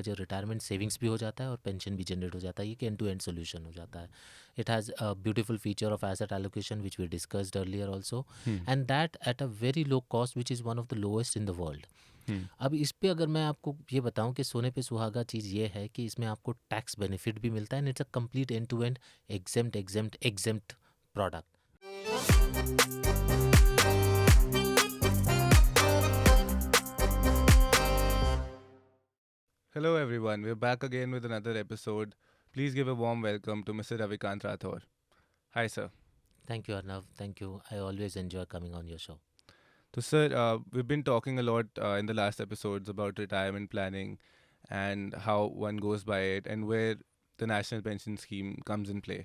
आपका जो retirement savings भी हो जाता है और पेंशन भी जनरेट हो जाता है। ये कि एंड टू एंड सोल्यूशन हो जाता है। It has a beautiful feature of asset allocation which we discussed earlier also, hmm and that at a very low cost which is one of the lowest in the world. Hmm अब इस पे अगर मैं आपको ये बताऊं कि सोने पे सुहागा चीज़ ये है कि इसमें आपको टैक्स बेनिफिट भी मिलता है, and it's a complete end to end exempt product. Hello everyone, we're back again with another episode. Please give a warm welcome to Mr. Ravikant Rathore. Hi sir. Thank you Arnav, thank you, I always enjoy coming on your show. So sir, we've been talking a lot in the last episodes about retirement planning and how one goes by it and where the national pension scheme comes in play.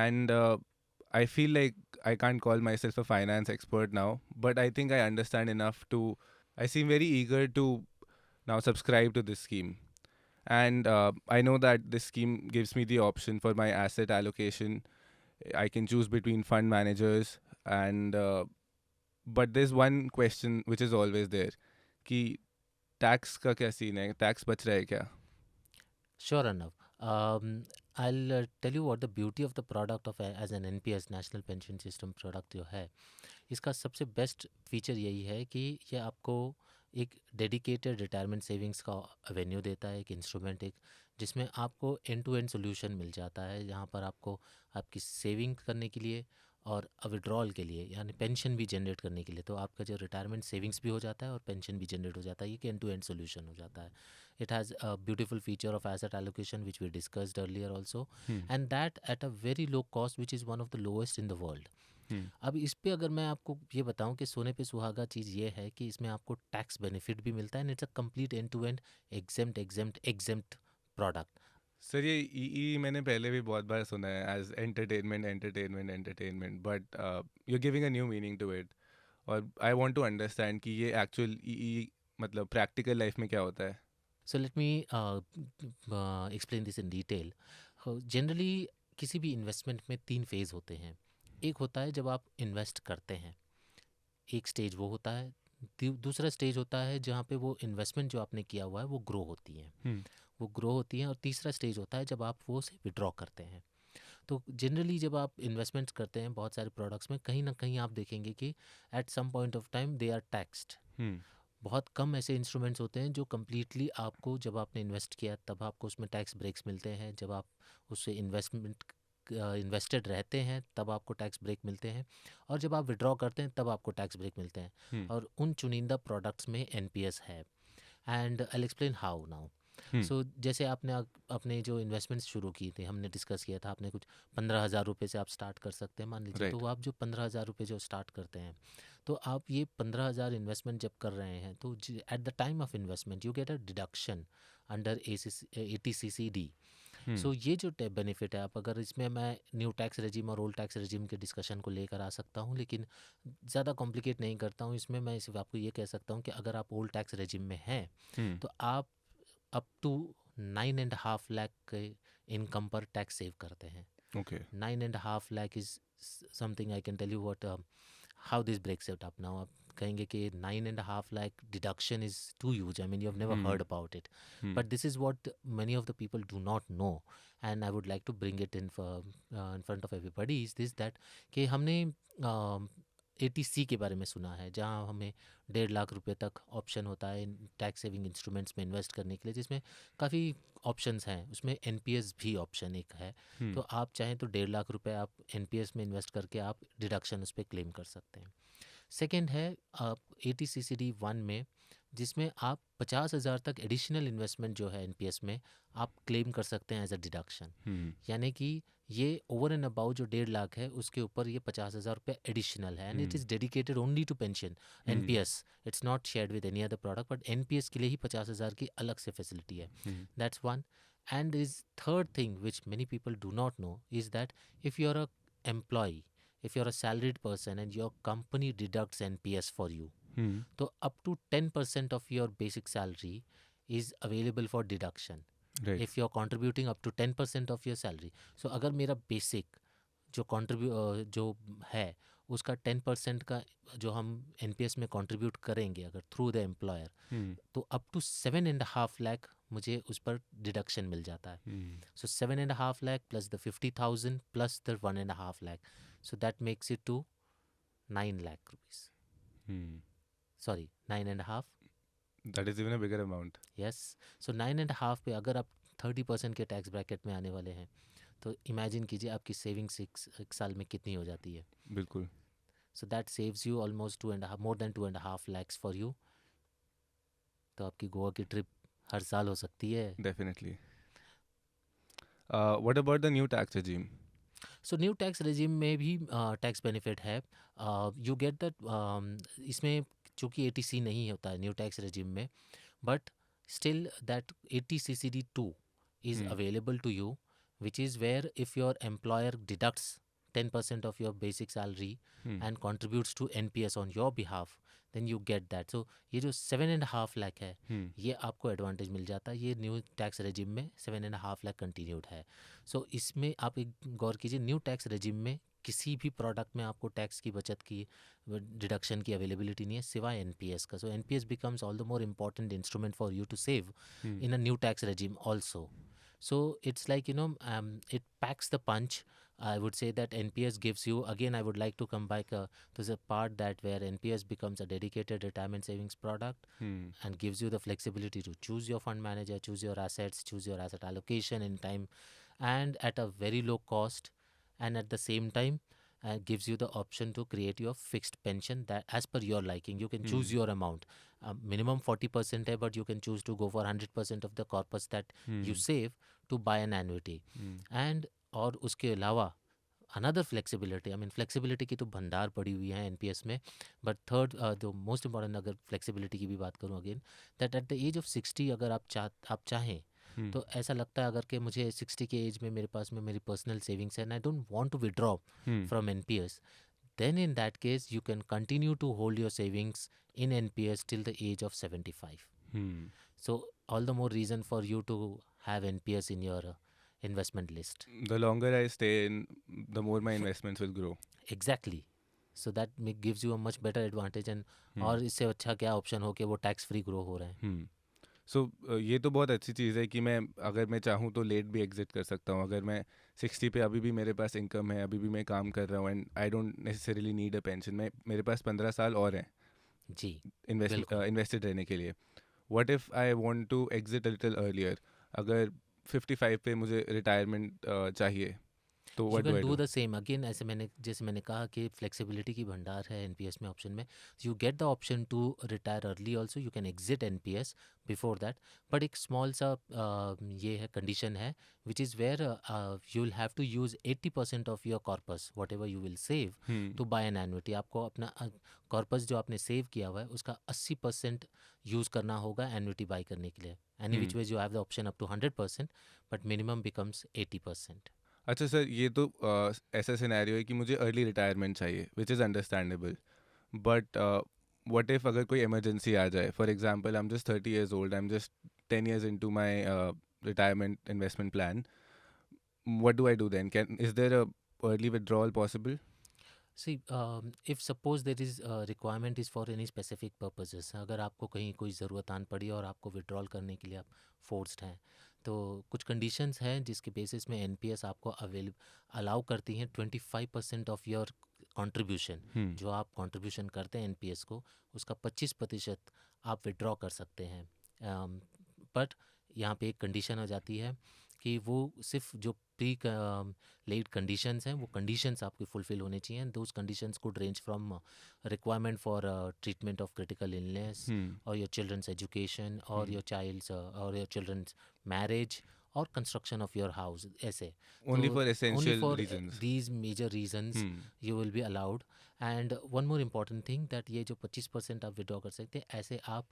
And I feel like I can't call myself a finance expert now, but I think I understand enough to. I seem very eager to now subscribe to this scheme. And I know that this scheme gives me the option for my asset allocation. I can choose between fund managers, and but there's one question which is always there कि tax का क्या scene है, tax बच रहा है क्या? Sure enough. I'll tell you what the beauty of the product of as an NPS national pension system product जो है, इसका सबसे बेस्ट फीचर यही है कि ये आपको एक डेडिकेटेड रिटायरमेंट सेविंग्स का एवेन्यू देता है, एक इंस्ट्रूमेंट, एक जिसमें आपको एंड टू एंड सोल्यूशन मिल जाता है, जहाँ पर आपको आपकी सेविंग करने के लिए और विड्रॉल के लिए यानी पेंशन भी जनरेट करने के लिए, तो आपका जो रिटायरमेंट सेविंग्स भी हो जाता है और पेंशन भी जनरेट हो जाता है। ये कि एंड टू एंड सोल्यूशन हो जाता है। It has a beautiful feature of asset allocation which we discussed earlier also, Hmm. And that at a very low cost which is one of the lowest in the world. Hmm. अब इस पे अगर मैं आपको ये बताऊं कि सोने पे सुहागा चीज़ ये है कि इसमें आपको टैक्स बेनिफिट भी मिलता है, and it's a complete end to end exempt product. Sir ये ई मैंने पहले भी बहुत बार सुना है as entertainment but you giving a new meaning to it और आई वांट टू अंडरस्टैंड कि ये एक्चुअल ई मतलब प्रैक्टिकल लाइफ में क्या होता है. So let me explain this in detail. Generally किसी भी इन्वेस्टमेंट में 3 फेज़ होते हैं। एक होता है जब आप इन्वेस्ट करते हैं, एक स्टेज वो होता है। दूसरा स्टेज होता है जहाँ पे वो इन्वेस्टमेंट जो आपने किया हुआ है वो ग्रो होती है, Hmm. वो ग्रो होती हैं। और तीसरा स्टेज होता है जब आप वो से विड्रॉ करते हैं। तो जनरली जब आप इन्वेस्टमेंट्स करते हैं बहुत सारे प्रोडक्ट्स में, कहीं ना कहीं आप देखेंगे कि at some point of time they are taxed. Hmm. बहुत कम ऐसे इंस्ट्रूमेंट्स होते हैं जो कम्प्लीटली आपको, जब आपने इन्वेस्ट किया तब आपको उसमें टैक्स ब्रेक्स मिलते हैं, जब आप उससे इन्वेस्टेड रहते हैं तब आपको टैक्स ब्रेक मिलते हैं, और जब आप विड्रॉ करते हैं तब आपको टैक्स ब्रेक मिलते हैं। Hmm. और उन चुनिंदा प्रोडक्ट्स में एनपीएस है, and I explain how now. Hmm. सो जैसे आपने अपने जो इन्वेस्टमेंट्स शुरू की थी, हमने डिस्कस किया था, आपने कुछ 15,000 रुपये से आप स्टार्ट कर सकते हैं मान लीजिए। तो Right. आप जो 15,000 रुपये जो स्टार्ट करते हैं, तो आप ये 15,000 इन्वेस्टमेंट जब कर रहे हैं, तो at the time of investment you get a deduction under ATCCD। Hmm. सो ये जो बेनिफिट है, आप अगर इसमें मैं न्यू टैक्स रेजिम और ओल्ड टैक्स रेजिम के डिस्कशन को लेकर आ सकता हूँ, लेकिन ज़्यादा कॉम्प्लिकेट नहीं करता हूँ इसमें। मैं सिर्फ आपको ये कह सकता हूँ कि अगर आप ओल्ड टैक्स रेजिम में हैं, Hmm. तो आप अप टू 9.5 लाख के इनकम पर टैक्स सेव करते हैं। Okay. 9.5 lakh is something, I can tell you what how this breaks it up now. आप कहेंगे कि 9.5 lakh deduction is too huge, I mean you have never Hmm. Heard about it, Hmm. But this is what many of the people do not know, and I would like to bring it in front of everybody is this that कि हमने ATC के बारे में सुना है, जहाँ हमें 1.5 लाख रुपए तक ऑप्शन होता है टैक्स सेविंग इंस्ट्रूमेंट्स में इन्वेस्ट करने के लिए, जिसमें काफ़ी ऑप्शंस हैं। उसमें एनपीएस भी ऑप्शन एक है। Hmm. तो आप चाहें तो 1.5 लाख रुपए आप एनपीएस में इन्वेस्ट करके आप डिडक्शन उस पर क्लेम कर सकते हैं। सेकंड है आप ATCCD 1 में, जिसमें आप 50,000 तक एडिशनल इन्वेस्टमेंट जो है एनपीएस में आप क्लेम कर सकते हैं एज अ डिडक्शन। Hmm. यानी कि ये ओवर एंड अबाउट जो 1.5 लाख है उसके ऊपर ये 50,000 रुपये एडिशनल है, and it Hmm. Is dedicated only to pension Hmm. NPS. It's not shared with any other product, बट एनपीएस के लिए ही 50,000 की अलग से फैसिलिटी है। Hmm. That's one. And is third thing which many people do not know is that if you are a employee, if you're a salaried person and your company deducts NPS for you, Hmm. तो up to 10% of your basic salary is available for deduction Right. if you're contributing up to 10% of your salary. So अगर मेरा basic जो है उसका 10% का जो हम NPS में contribute करेंगे अगर थ्रू द एम्प्लॉयर, Hmm. तो अप टू 7.5 लाख मुझे उस पर डिडक्शन मिल जाता है. Hmm. So 7.5 lakh plus the 50,000 plus the 1.5 lakh. So that makes it to 9 lakh rupees. Hmm. Sorry, 9.5. That is even a bigger amount. Yes. So 9.5 पे अगर आप 30% के टैक्स ब्रैकेट में आने वाले हैं तो इमेजिन कीजिए आपकी सेविंग्स एक साल में कितनी हो जाती है. बिल्कुल. So that saves you almost 2.5 more than 2.5 lakhs for you. तो आपकी गोवा की ट्रिप हर साल हो सकती है. Definitely. What about the new tax regime? So new tax regime में भी टैक्स बेनिफिट है. You get that. इसमें चूँकि एटीसी नहीं होता है न्यू टैक्स रेजिम में, but still that 80 CCD 2 is Hmm. available to you, which is where if your employer deducts 10% of your basic salary Hmm. and contributes to NPS on your behalf, then you get that. So ये जो 7.5 lakh है, Hmm. ये आपको advantage मिल जाता है. ये new tax regime में 7.5 lakh continued है. सो इसमें आप एक गौर कीजिए, न्यू टैक्स रेजिम में किसी भी प्रोडक्ट में आपको टैक्स की बचत की डिडक्शन की अवेलेबिलिटी नहीं है सिवाय एनपीएस का. So NPS becomes all the more important instrument for you to save Hmm. in a new tax regime also. So it's like, it packs the punch. I would say that NPS gives you, again I would like to come back to the part that where NPS becomes a dedicated retirement savings product Hmm. and gives you the flexibility to choose your fund manager, choose your assets, choose your asset allocation in time, and at a very low cost, and at the same time gives you the option to create your fixed pension that as per your liking. You can choose Hmm. your amount. Minimum 40% है, but you can choose to go for 100% of the corpus that you Hmm. save to buy an annuity. Hmm. And और उसके अलावा another flexibility, I mean flexibility की तो भंडार पड़ी हुई है एनपीएस में, बट थर्ड जो मोस्ट इंपॉर्टेंट अगर फ्लेक्सिबिलिटी की भी बात करूँ again, that at the age of 60 अगर आप चाहें Hmm. तो ऐसा लगता है अगर कि मुझे 60 के एज में मेरे पास में मेरी पर्सनल सेविंग्स है and I don't want to withdraw Hmm. From NPS, then in that case you can continue to hold your savings in NPS till the age of 75. Hmm. So all the more reason for you to have NPS in your investment list. The longer I stay in, the more my investments will grow. Exactly. So that gives you a much better advantage. And Hmm. और इससे अच्छा क्या option हो कि वो tax free grow हो रहे हैं. Hmm. सो ये तो बहुत अच्छी चीज़ है कि मैं अगर मैं चाहूँ तो लेट भी एग्जिट कर सकता हूँ. अगर मैं 60 पे अभी भी मेरे पास इनकम है, अभी भी मैं काम कर रहा हूँ and I don't necessarily need a pension, मैं मेरे पास 15 साल और हैं जी बिल्कुल. इन्वेस्टेड रहने के लिए. What if I want to exit a little earlier? अगर 55 पे मुझे रिटायरमेंट चाहिए तो you what do can I do do? The same again. जैसे मैंने कहा कि फ्लेक्सिबिलिटी की भंडार है एनपीएस में ऑप्शन में. You get the option to retire early also. You can exit NPS before that, but एक स्मॉल सा ये है कंडीशन है which is where you will have to use 80% of your corpus whatever you will save to buy an annuity. आपको अपना corpus जो आपने save किया हुआ है उसका 80% यूज़ करना होगा एनुइटी बाय करने के लिए. Any which ways you have the option up to 100%, but minimum becomes 80%. अच्छा सर, ये तो ऐसा सिनेरियो है कि मुझे अर्ली रिटायरमेंट चाहिए, which is understandable. But what if अगर कोई इमरजेंसी आ जाए? For example I am just 30 years old, I am just 10 years into my retirement investment plan. What do I do then? Is there a early withdrawal possible? See, if suppose there is requirement is for any specific purposes, अगर आपको कहीं कोई ज़रूरत आन पड़ी और आपको withdrawal करने के लिए आप फोर्स्ड हैं, तो कुछ कंडीशंस हैं जिसके बेसिस में एनपीएस आपको अलाउ करती हैं 25% ऑफ योर कंट्रीब्यूशन. Hmm. जो आप कंट्रीब्यूशन करते हैं एनपीएस को उसका 25% आप विड्रॉ कर सकते हैं. बट यहाँ पे एक कंडीशन हो जाती है कि वो सिर्फ जो प्री लेड कंडीशंस हैं वो कंडीशंस आपकी फुलफिल होनी चाहिए. And those conditions could range from requirement for treatment of critical illness Hmm. और योर चिल्ड्रंस एजुकेशन और योर चाइल्ड्स और योर चिल्ड्रंस मैरिज और कंस्ट्रक्शन ऑफ योर हाउस. ऐसे Only तो for only essential for reasons. These major reasons Hmm. You will be allowed. And one more important thing that ये जो 25% आप withdraw कर सकते हैं ऐसे आप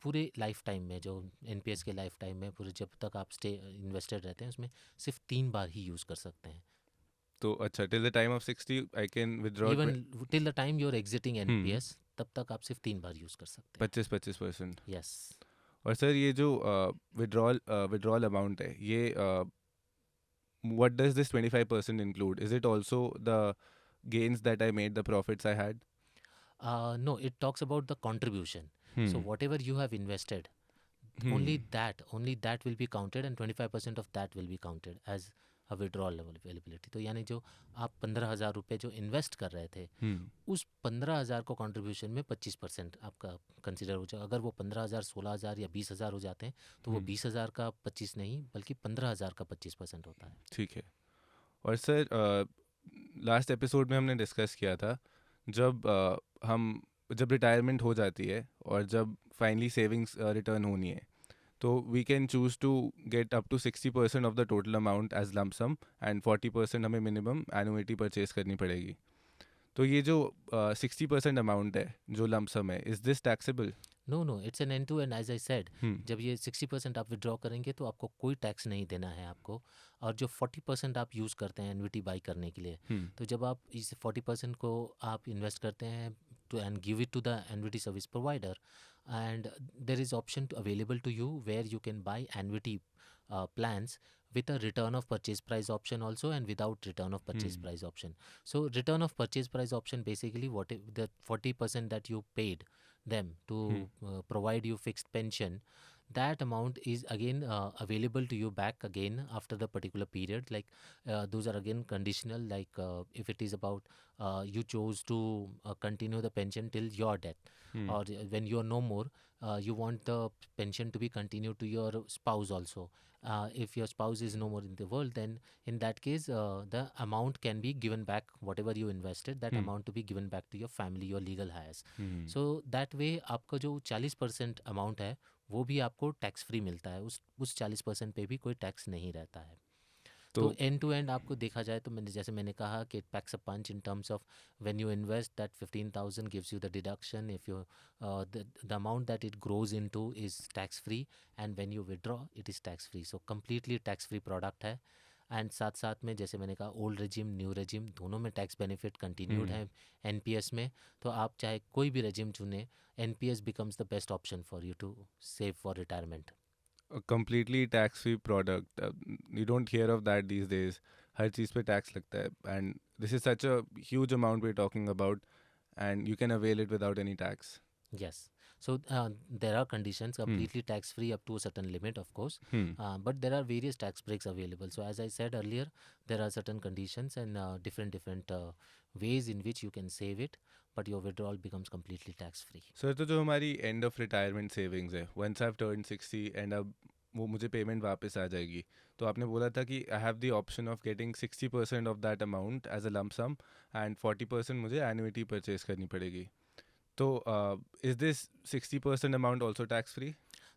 पूरे लाइफ टाइम में जो एनपीएस के लाइफ टाइम में पूरे जब तक आप इन्वेस्टेड रहते हैं उसमें सिर्फ 3 बार ही यूज़ कर सकते हैं. तो अच्छा, till the time of 60 I can withdraw even till the time you are exiting Hmm. NPS तब तक आप सिर्फ 3 बार यूज़ कर सकते हैं. 25%. यस. और सर ये जो विड्रॉल अमाउंट है, ये what does this 25% include? Is it also the gains that I made, the profits I had? No, it talks about the contribution. So whatever you have invested, only Hmm. that will be counted and 25% of that will be counted as a withdrawal availability. तो यानी जो आप 15,000 रुपये जो invest कर रहे थे, Hmm. उस 15,000 को कंट्रीब्यूशन में 25% आपका कंसिडर हो जाए. अगर वो 15,000, 16,000 या 20,000 हो जाते हैं तो वो Hmm. 20,000 का 25 नहीं बल्कि 15,000 का 25% होता है. ठीक है. और सर लास्ट एपिसोड में हमने डिस्कस किया था जब हम जब रिटायरमेंट हो जाती है और जब फाइनली सेविंग्स रिटर्न होनी है तो we can choose to get up to 60% of the total amount as lump sum and 40% हमें मिनिमम एनुइटी परचेज करनी पड़ेगी. तो ये जो 60% अमाउंट है जो लम्प सम है, is this taxable? No no, it's an end to end. As I said, hmm. जब ये 60% आप विड्रॉ करेंगे तो आपको कोई टैक्स नहीं देना है आपको. और जो 40% आप यूज़ करते हैं एनविटी बाई करने के लिए, हम्म. तो जब आप इस 40% को आप इन्वेस्ट करते हैं to and give it to the annuity service provider, and there is option to available to you where you can buy annuity plans with a return of purchase price option also and without return of purchase hmm. price option. So return of purchase price option, basically what the 40% that you paid them to hmm. provide you fixed pension, that amount is again available to you back again after the particular period. Like those are again conditional, like if it is about you chose to continue the pension till your death, hmm. or when you are no more, you want the pension to be continued to your spouse also. If your spouse is no more in the world, then in that case the amount can be given back, whatever you invested, that hmm. amount to be given back to your family, your legal heirs. Hmm. So that way आपका जो 40% amount है वो भी आपको tax free मिलता है. उस 40% पे भी कोई टैक्स नहीं रहता है. तो तो एंड टू एंड आपको देखा जाए तो मैंने कहा कि it packs a punch in terms of when you invest that 15,000 gives you the deduction. If you the amount that it grows into is tax free, and when you withdraw it is tax free. So completely tax free product है. एंड साथ साथ में जैसे मैंने कहा, old regime new regime दोनों में टैक्स बेनिफिट कंटिन्यूड है एनपीएस में. तो आप चाहे कोई भी रेजिम चुने, NPS becomes the best option for you to save for retirement. a completely tax free product, you don't hear of that these days. हर चीज़ पे टैक्स लगता है and this is such a huge amount we're talking about and you can avail it without any tax. Yes. So there are conditions, Hmm. completely tax free up to a certain limit, of course. Hmm. But there are various tax breaks available. So as I said earlier, there are certain conditions and different ways in which you can save it, but your withdrawal becomes completely tax free. Sir तो जो हमारी end of retirement savings है, once I have turn 60 and अब वो मुझे payment वापस आ जाएगी, तो आपने बोला था कि I have the option of getting 60% of that amount as a lump sum and 40% मुझे एनुइटी परचेज करनी पड़ेगी. तो is this 60% amount also tax free?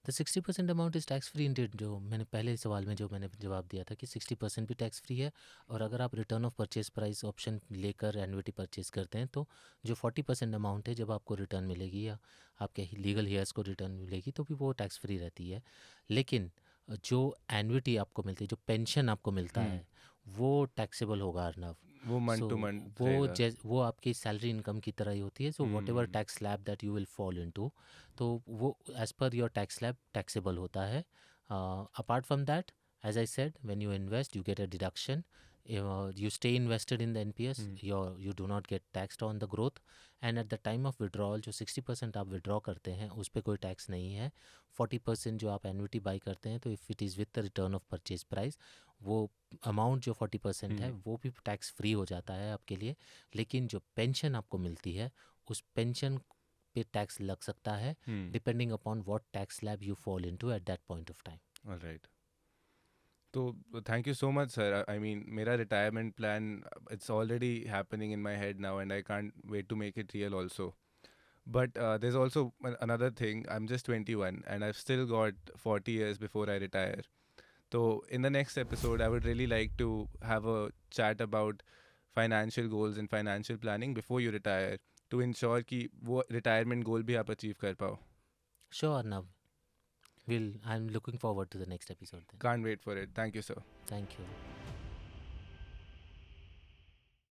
The 60% amount is tax free indeed. जो मैंने पहले सवाल में जो मैंने जवाब दिया था कि 60% भी टैक्स फ्री है. और अगर आप return of purchase price option लेकर एनुइटी परचेज करते हैं तो जो 40% अमाउंट है जब आपको रिटर्न मिलेगी या आपके लीगल हेयर्स को रिटर्न मिलेगी तो भी वो टैक्स फ्री रहती है. लेकिन जो एनुइटी आपको मिलती है, जो पेंशन आपको मिलता है, वो टैक्सेबल होगा अर्नव. वो मंथ सो टू मंथ वो रहेगा. वो आपकी सैलरी इनकम की तरह ही होती है. So what ever tax slab that you will fall into, तो वो as per your tax slab taxable होता है. Apart from that, as I said, when you invest you get a deduction. You stay invested in the NPS, you do not get taxed on the growth. And at the time of withdrawal, जो 60% आप withdraw करते हैं उस पर कोई tax नहीं है. 40% जो आप एनुइटी बाई करते हैं, तो if it is with the return of purchase price, वो अमाउंट जो 40% है वो भी टैक्स फ्री हो जाता है आपके लिए. लेकिन जो पेंशन आपको मिलती है उस पेंशन पे टैक्स लग सकता है, depending upon what tax slab you fall into at that point of time. Alright. तो thank you so much sir. I mean मेरा retirement plan it's already happening in my head now and I can't wait to make it real also. But there's also another thing. I'm just 21 and I've still got 40 years before I retire. So in the next episode, I would really like to have a chat about financial goals and financial planning before you retire to ensure कि वो retirement goal भी आप achieve कर पाओ. Sure, Arnav. I'm looking forward to the next episode then. Can't wait for it. Thank you, sir. Thank you.